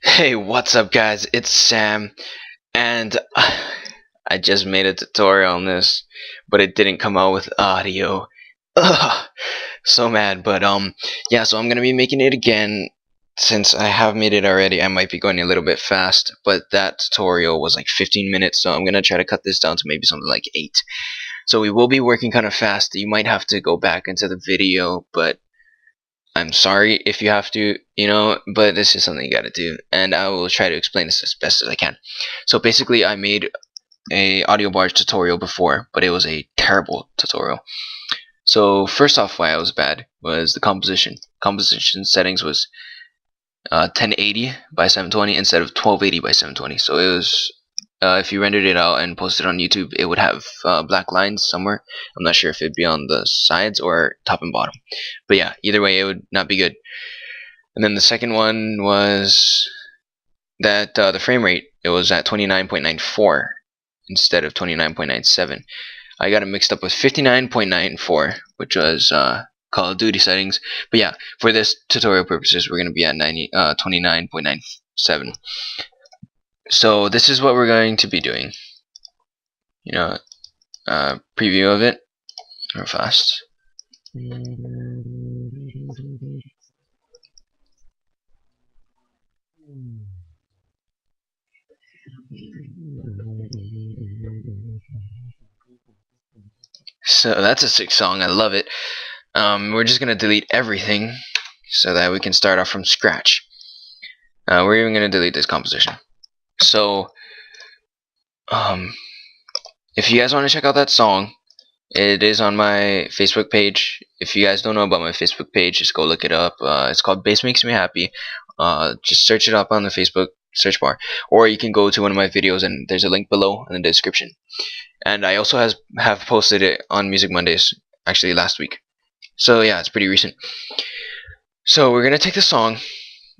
Hey, what's up guys? It's Sam, and I just made a tutorial on this, but it didn't come out with audio. Ugh, so mad, but yeah, so I'm gonna be making it again. Since I have made it already, I might be going a little bit fast, but that tutorial was like 15 minutes, so I'm gonna try to cut this down to maybe something like 8. So we will be working kind of fast. You might have to go back into the video, but I'm sorry if you have to, but this is something you gotta do, and I will try to explain this as best as I can. So basically, I made a audio bars tutorial before, but it was a terrible tutorial. So first off, why I was bad was the composition. Composition settings was 1080 by 720 instead of 1280 by 720. So it was if you rendered it out and posted on YouTube, it would have black lines somewhere. I'm not sure if it'd be on the sides or top and bottom. But yeah, either way, it would not be good. And then the second one was that the frame rate, it was at 29.94 instead of 29.97. I got it mixed up with 59.94, which was Call of Duty settings. But yeah, for this tutorial purposes, we're going to be at 29.97. So this is what we're going to be doing. Preview of it real fast. So that's a sick song. I love it. We're just gonna delete everything so that we can start off from scratch. We're even gonna delete this composition. So, if you guys want to check out that song, it is on my Facebook page. If you guys don't know about my Facebook page, just go look it up. It's called Bass Makes Me Happy. Just search it up on the Facebook search bar, or you can go to one of my videos and there's a link below in the description. And I also have posted it on Music Mondays, actually last week. So yeah, it's pretty recent. So we're gonna take the song,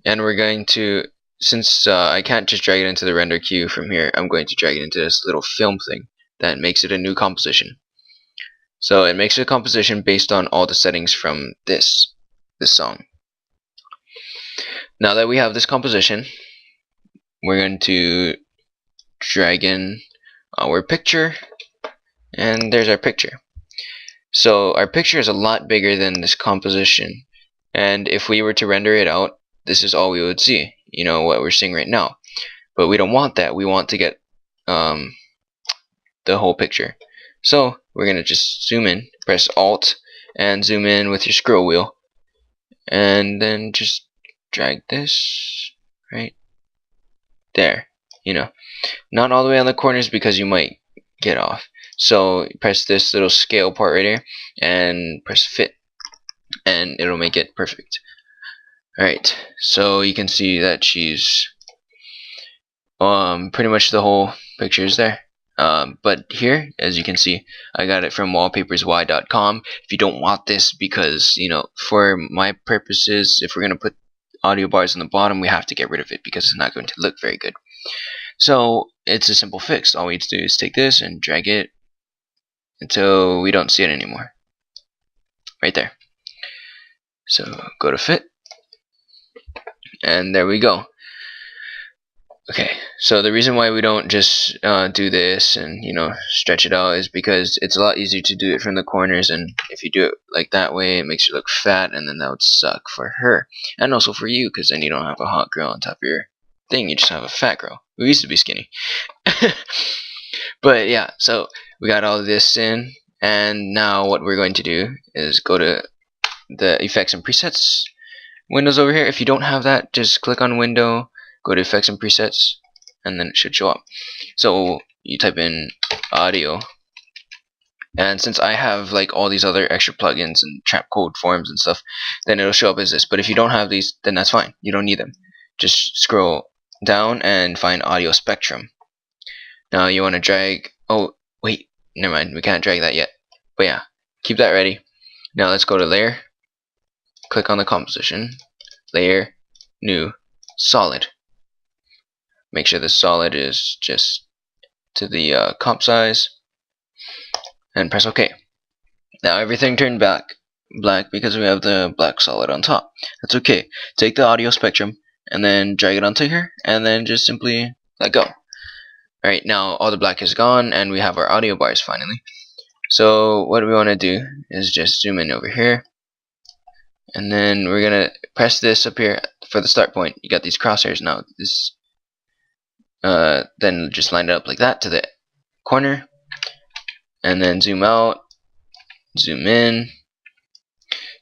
and we're going to, since I can't just drag it into the render queue from here, I'm going to drag it into this little film thing that makes it a new composition. So it makes a composition based on all the settings from this song. Now that we have this composition, we're going to drag in our picture, and there's our picture. So our picture is a lot bigger than this composition, and if we were to render it out, this is all we would see, what we're seeing right now. But we don't want that. We want to get the whole picture. So we're gonna just zoom in, press Alt and zoom in with your scroll wheel, and then just drag this right there. Not all the way on the corners because you might get off. So press this little scale part right here and press fit, and it'll make it perfect. Alright, so you can see that she's pretty much the whole picture is there. But here, as you can see, I got it from wallpapersy.com. If you don't want this, because for my purposes, if we're gonna put audio bars on the bottom, we have to get rid of it because it's not going to look very good. So it's a simple fix. All we need to do is take this and drag it until we don't see it anymore. Right there. So go to fit, and there we go. Okay, so the reason why we don't just do this and stretch it out is because it's a lot easier to do it from the corners, and if you do it like that way, it makes you look fat, and then that would suck for her and also for you, because then you don't have a hot girl on top of your thing, you just have a fat girl who used to be skinny. But yeah, so we got all of this in, and now what we're going to do is go to the effects and presets windows over here. If you don't have that, just click on window, go to effects and presets, and then it should show up. So you type in audio, and since I have like all these other extra plugins and trap code forms and stuff, then it'll show up as this. But if you don't have these, then that's fine, you don't need them. Just scroll down and find audio spectrum. Now you want to drag, oh wait, never mind, we can't drag that yet, but yeah, keep that ready. Now let's go to layer, click on the composition, layer, new, solid. Make sure the solid is just to the comp size, and press OK. Now everything turned black because we have the black solid on top. That's okay. Take the audio spectrum, and then drag it onto here, and then just simply let go. Alright, now all the black is gone, and we have our audio bars finally. So what we want to do is just zoom in over here, and then we're gonna press this up here for the start point. You got these crosshairs now. This then just line it up like that to the corner, and then zoom out, zoom in.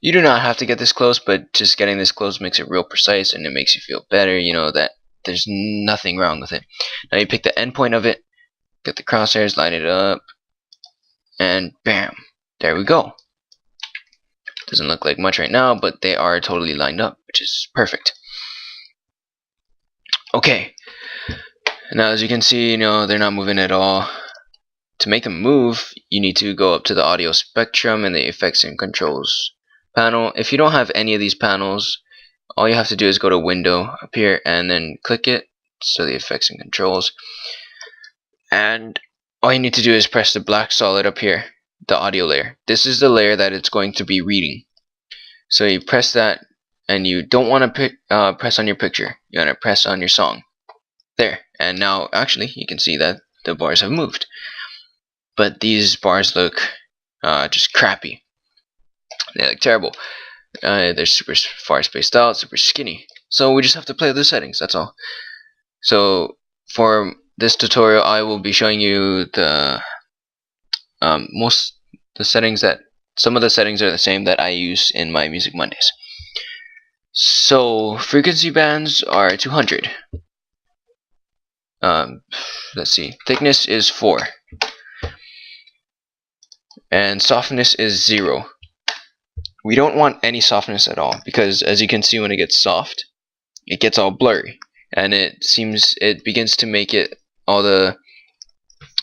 You do not have to get this close, but just getting this close makes it real precise, and it makes you feel better, you know, that there's nothing wrong with it. Now you pick the end point of it, get the crosshairs, line it up, and bam, there we go. Doesn't look like much right now, but they are totally lined up, which is perfect. Okay, now as you can see, you know, they're not moving at all. To make them move, you need to go up to the audio spectrum and the effects and controls panel. If you don't have any of these panels, all you have to do is go to window up here and then click it, so the effects and controls, and all you need to do is press the black solid up here, the audio layer. This is the layer that it's going to be reading. So you press that, and you don't want to press on your picture. You want to press on your song. There, and now actually you can see that the bars have moved. But these bars look just crappy. They look terrible. They're super far spaced out, super skinny. So we just have to play with the settings, that's all. So for this tutorial, I will be showing you the some of the settings are the same that I use in my Music Mondays. So frequency bands are 200. Let's see, thickness is 4, and softness is 0. We don't want any softness at all, because as you can see, when it gets soft, it gets all blurry, and it begins to make it, all the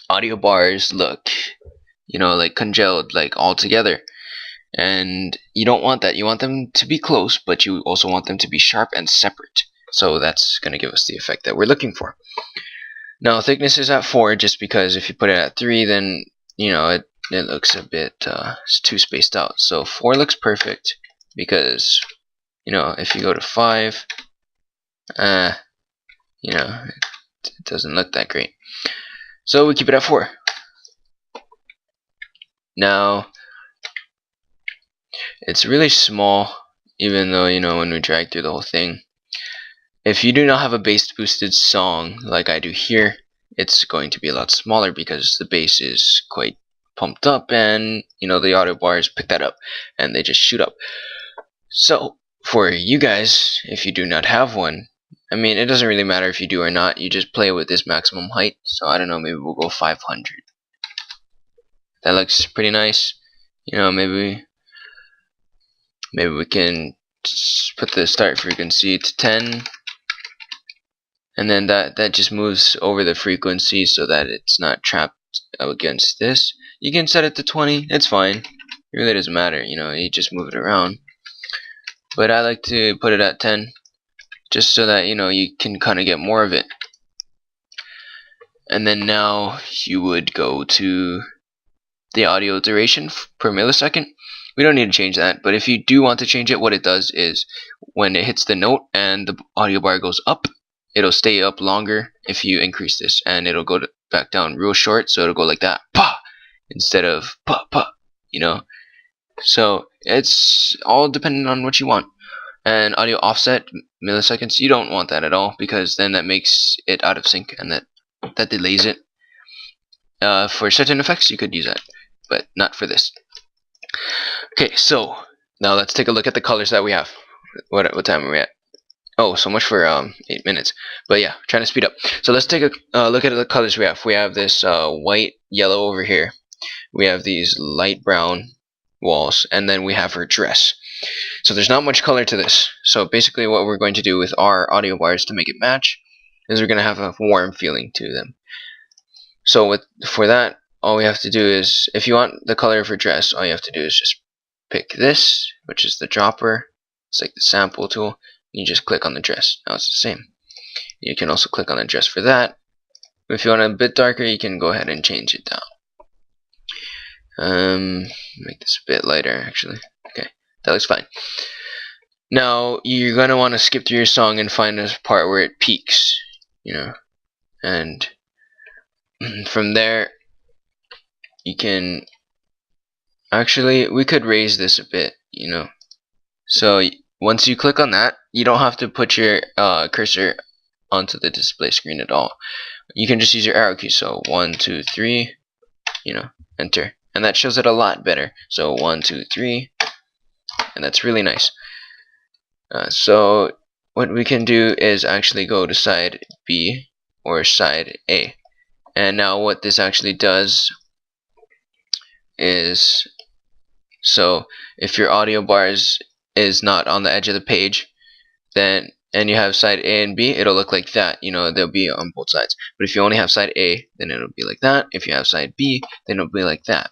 audio bars look, you know, like congealed, like all together. And you don't want that. You want them to be close, but you also want them to be sharp and separate. So that's going to give us the effect that we're looking for. Now thickness is at 4, just because if you put it at 3, then you know it looks a bit too spaced out. So 4 looks perfect, because you know, if you go to 5, you know, it doesn't look that great. So we keep it at 4. Now it's really small, even though, you know, when we drag through the whole thing. If you do not have a bass boosted song like I do here, it's going to be a lot smaller, because the bass is quite pumped up, and you know, the audio bars pick that up and they just shoot up. So for you guys, if you do not have one, I mean, it doesn't really matter if you do or not, you just play with this maximum height. So I don't know, maybe we'll go 500. That looks pretty nice. You know, maybe we can put the start frequency to 10, and then that just moves over the frequency so that it's not trapped against this. You can set it to 20, it's fine. It really doesn't matter, you know, you just move it around. But I like to put it at 10, just so that, you know, you can kind of get more of it. And then now you would go to the audio duration per millisecond. We don't need to change that, but if you do want to change it, what it does is when it hits the note and the audio bar goes up, it'll stay up longer if you increase this, and it'll go back down real short, so it'll go like that, pa, instead of pa pa, you know. So it's all dependent on what you want. And audio offset milliseconds, you don't want that at all, because then that makes it out of sync, and that delays it. For certain effects you could use that, but not for this. Okay, so now let's take a look at the colors that we have. What time are we at? Oh, so much for 8 minutes. But yeah, trying to speed up. So let's take a look at the colors we have. We have this white, yellow over here. We have these light brown walls, and then we have her dress. So there's not much color to this. So basically what we're going to do with our audio bars to make it match is we're going to have a warm feeling to them. So for that, all we have to do is, if you want the color of her dress, all you have to do is just pick this, which is the dropper. It's like the sample tool. You just click on the dress. Now it's the same. You can also click on the dress for that. If you want it a bit darker, you can go ahead and change it down. Make this a bit lighter, actually. Okay, that looks fine. Now you're gonna want to skip through your song and find a part where it peaks, and from there you can actually, we could raise this a bit, So once you click on that, you don't have to put your cursor onto the display screen at all. You can just use your arrow key. So 1, 2, 3, enter, and that shows it a lot better. So 1, 2, 3, and that's really nice. So what we can do is actually go to side B or side A, and now what this actually does is, so if your audio bars is not on the edge of the page, then and you have side A and B, it'll look like that. They'll be on both sides. But if you only have side A, then it'll be like that. If you have side B, then it'll be like that.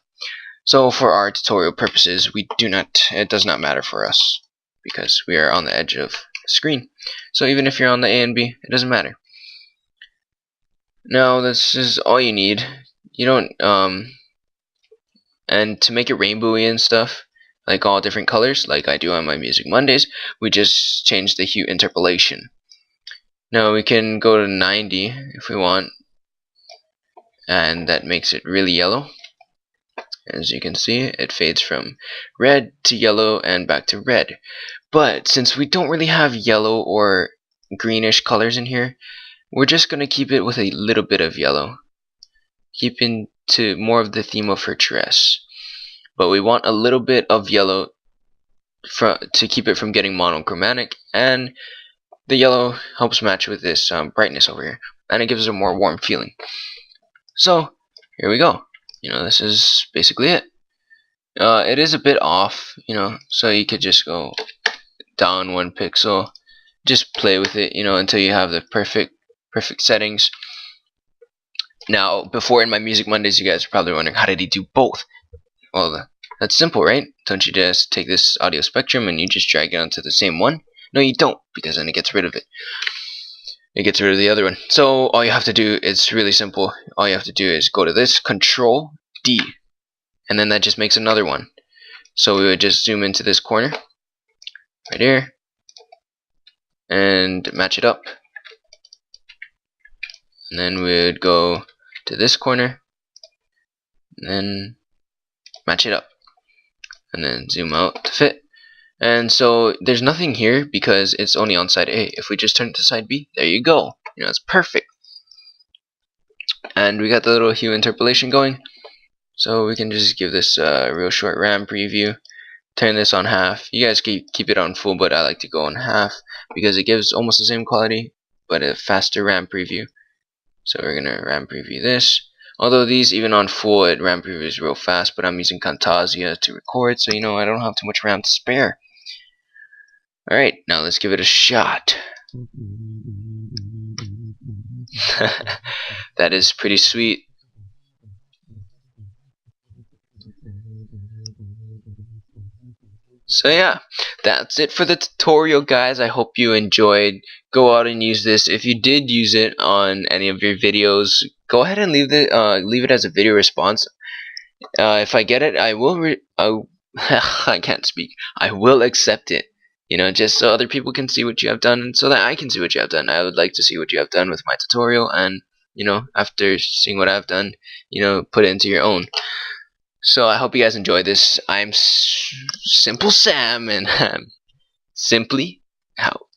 So for our tutorial purposes, it does not matter for us because we are on the edge of the screen. So even if you're on the A and B, it doesn't matter. Now this is all you need. You don't and to make it rainbowy and stuff, like all different colors, like I do on my Music Mondays, we just change the hue interpolation. Now we can go to 90 if we want, and that makes it really yellow. As you can see, it fades from red to yellow and back to red. But since we don't really have yellow or greenish colors in here, we're just going to keep it with a little bit of yellow, keeping to more of the theme of her dress. But we want a little bit of yellow to keep it from getting monochromatic, and the yellow helps match with this brightness over here, and it gives it a more warm feeling. So here we go. This is basically it. It is a bit off, so you could just go down 1 pixel, just play with it, until you have the perfect settings. Now, before in my Music Mondays, you guys are probably wondering, how did he do both? Well, that's simple, right? Don't you just take this audio spectrum and you just drag it onto the same one? No, you don't, because then it gets rid of it. It gets rid of the other one. So all you have to do, it's really simple. All you have to do is go to this, Control D, and then that just makes another one. So we would just zoom into this corner, right here, and match it up. And then we would go to this corner, and then match it up, and then zoom out to fit. And so there's nothing here because it's only on side A. If we just turn it to side B, there you go. It's perfect. And we got the little hue interpolation going. So we can just give this a real short RAM preview. Turn this on half. You guys keep it on full, but I like to go on half because it gives almost the same quality, but a faster RAM preview. So we're gonna RAM preview this. Although these, even on full, it RAM previews real fast, but I'm using Camtasia to record, so I don't have too much RAM to spare. Alright, now let's give it a shot. That is pretty sweet. So yeah, that's it for the tutorial, guys. I hope you enjoyed. Go out and use this. If you did use it on any of your videos, go ahead and leave it as a video response. If I get it, I will I can't speak. I will accept it. Just so other people can see what you have done, and so that I can see what you have done. I would like to see what you have done with my tutorial, and after seeing what I've done, put it into your own. So I hope you guys enjoyed this. I'm Simple Sam, and I'm simply out.